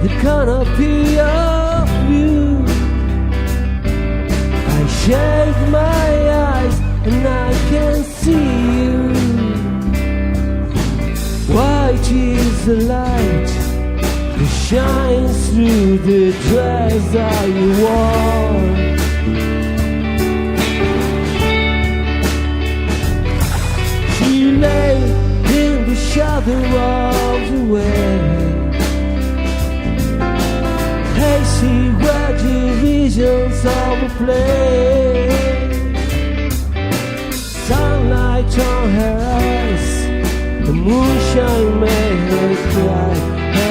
the canopy of you. I shade my eyes and I can see you. White is the light that shines through the dress that you wore. She lay in the shadow of the way. Hazy wedgy visions of a place. Sunlight on her eyes, the moonshine made her cry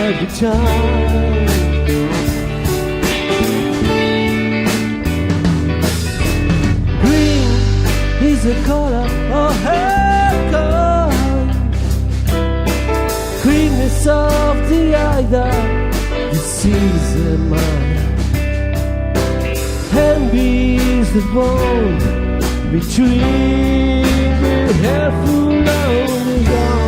every time. Green is the color of her kind. Greenness of the eye that deceives the mind. Envy is the bond between the helpful and the gone.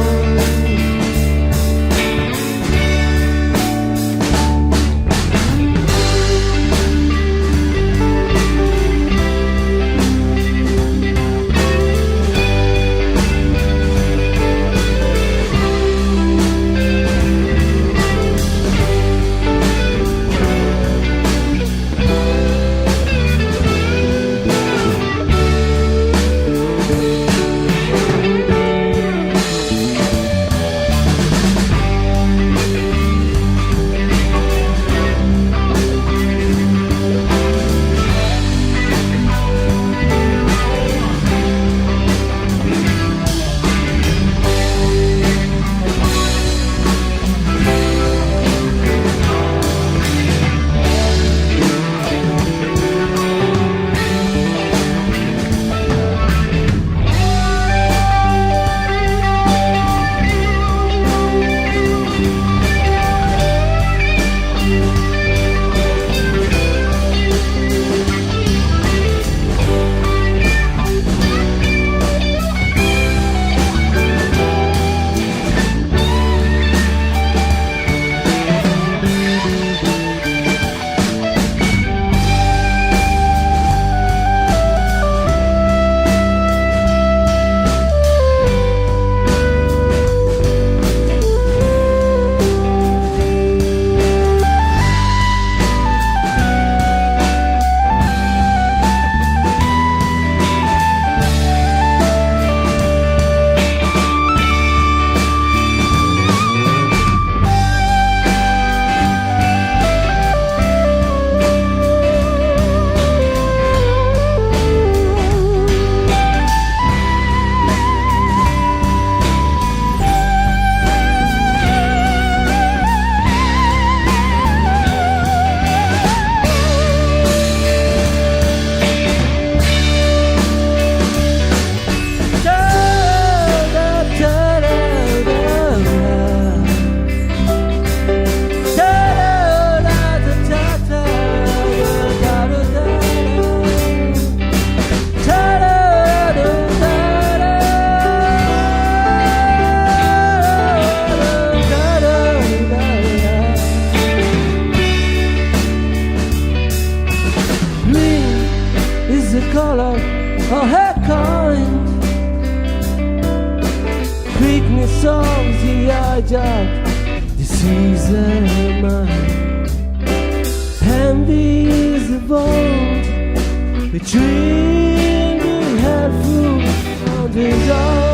Color of her kind. Quickness of the eye that deceives her mind. Envy is the bond between the helpful and the dark.